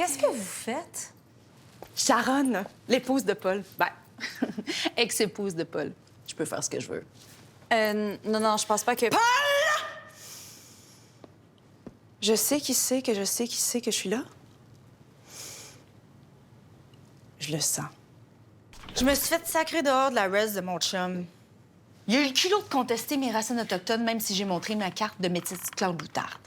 Qu'est-ce que vous faites? Sharon, l'épouse de Paul. Ben, ex-épouse de Paul. Je peux faire ce que je veux. Non, je pense pas que... Paul! Je sais qui c'est que je suis là. Je le sens. Je me suis fait sacrer dehors de la res de mon chum. Il a eu le culot de contester mes racines autochtones, même si j'ai montré ma carte de métisse Claude Boutarde.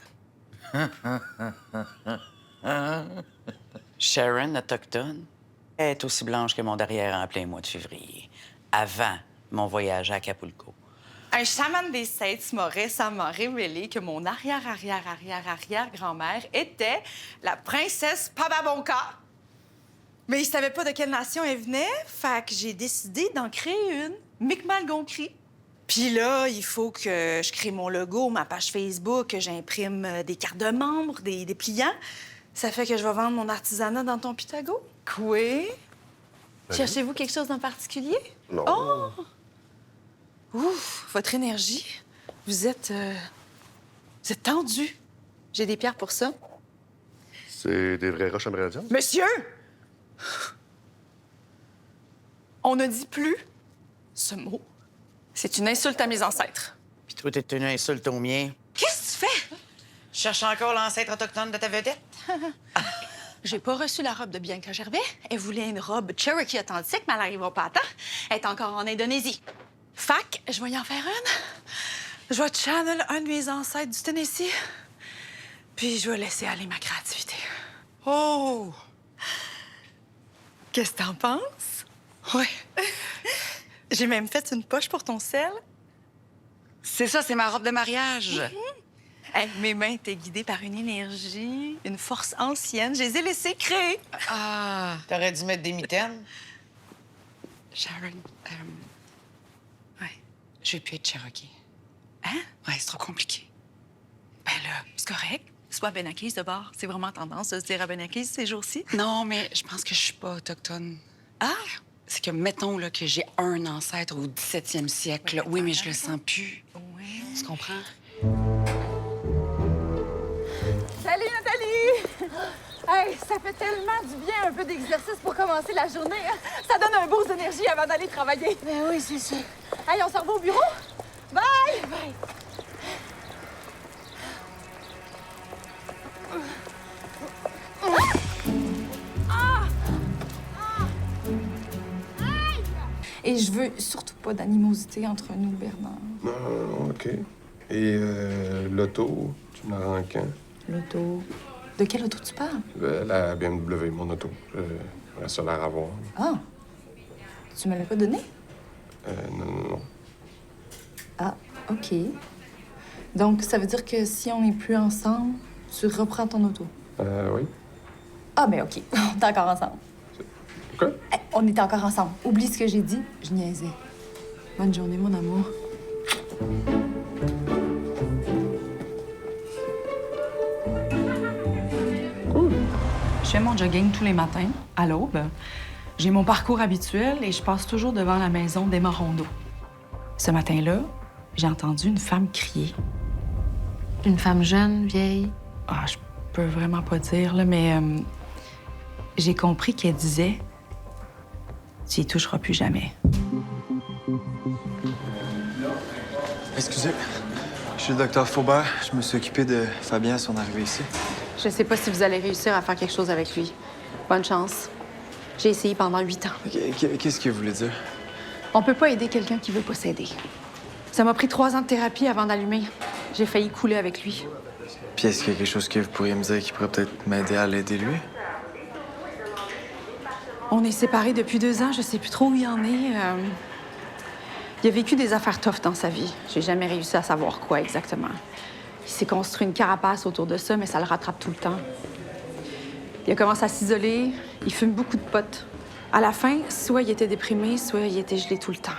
Sharon, autochtone, elle est aussi blanche que mon derrière en plein mois de février, avant mon voyage à Acapulco. Un chaman des States m'a récemment révélé que mon arrière-arrière-arrière-arrière-grand-mère était la princesse Pababonka. Mais il savait pas de quelle nation elle venait, fait que j'ai décidé d'en créer une, Mi'kmaq-Gonkri. Puis là, il faut que je crée mon logo, ma page Facebook, que j'imprime des cartes de membres, des pliants. Ça fait que je vais vendre mon artisanat dans ton Pitago. Quoi? Cherchez-vous quelque chose en particulier? Non. Oh! Ouf, votre énergie. Vous êtes tendu. J'ai des pierres pour ça. C'est des vraies roches amérindiennes? Monsieur! On ne dit plus ce mot. C'est une insulte à mes ancêtres. Puis toi, t'es une insulte au mien. Qu'est-ce que tu fais? Je cherche encore l'ancêtre autochtone de ta vedette. J'ai pas reçu la robe de Bianca Gervais. Elle voulait une robe Cherokee authentique, mais elle n'arrivera pas à temps. Elle est encore en Indonésie. Fac, je vais y en faire une. Je vais channel un de mes ancêtres du Tennessee. Puis je vais laisser aller ma créativité. Oh! Qu'est-ce que t'en penses? Ouais. J'ai même fait une poche pour ton sel. C'est ça, c'est ma robe de mariage. Hey, mes mains étaient guidées par une énergie, une force ancienne. Je les ai laissées créer. Ah! T'aurais dû mettre des mitaines. Sharon, ouais, je vais plus être Cherokee. Hein? Ouais, c'est trop compliqué. Ben là, c'est correct. Sois ben acquise de bord. C'est vraiment tendance de se dire à ben acquise ces jours-ci. Non, mais je pense que je suis pas autochtone. Ah! C'est que, mettons là, que j'ai un ancêtre au 17e siècle. Là. Oui, mais je le sens plus. Oui. Tu comprends? Salut, Nathalie! Hey, ça fait tellement du bien un peu d'exercice pour commencer la journée. Hein? Ça donne un boost d'énergie avant d'aller travailler. Ben oui, c'est ça. Hey, on se revoit au bureau? Bye! Bye! Et je veux surtout pas d'animosité entre nous, Bernard. Non, OK. Et l'auto, tu me la rends quand? L'auto. De quelle auto tu parles? La BMW, mon auto. J'aimerais ça la revoir. Ah! Tu me l'as pas donné? Non. Ah, OK. Donc, ça veut dire que si on n'est plus ensemble, tu reprends ton auto? Oui. Ah, ben OK. On est encore ensemble. Quoi? Hey, on est encore ensemble. Oublie ce que j'ai dit. Je niaisais. Bonne journée, mon amour. Je fais mon jogging tous les matins, à l'aube. J'ai mon parcours habituel et je passe toujours devant la maison d'Emma Rondeau. Ce matin-là, j'ai entendu une femme crier. Une femme jeune, vieille. Ah, je peux vraiment pas dire, là, mais j'ai compris qu'elle disait « Tu y toucheras plus jamais ». Excusez, je suis le docteur Faubert. Je me suis occupé de Fabien à son arrivée ici. Je sais pas si vous allez réussir à faire quelque chose avec lui. Bonne chance. J'ai essayé pendant 8 ans. Qu'est-ce que vous voulez dire? On peut pas aider quelqu'un qui veut pas s'aider. Ça m'a pris 3 ans de thérapie avant d'allumer. J'ai failli couler avec lui. Puis est-ce qu'il y a quelque chose que vous pourriez me dire qui pourrait peut-être m'aider à l'aider, lui? On est séparés depuis 2 ans, je sais plus trop où il en est. Il a vécu des affaires tough dans sa vie. J'ai jamais réussi à savoir quoi exactement. Il s'est construit une carapace autour de ça, mais ça le rattrape tout le temps. Il a commencé à s'isoler, il fume beaucoup de potes. À la fin, soit il était déprimé, soit il était gelé tout le temps.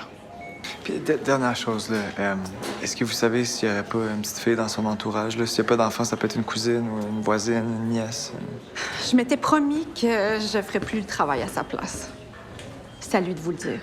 Puis dernière chose, là, est-ce que vous savez s'il n'y aurait pas une petite fille dans son entourage? Là? S'il n'y a pas d'enfant, ça peut être une cousine ou une voisine, une nièce. Je m'étais promis que je ferais plus le travail à sa place. C'est à lui de vous le dire.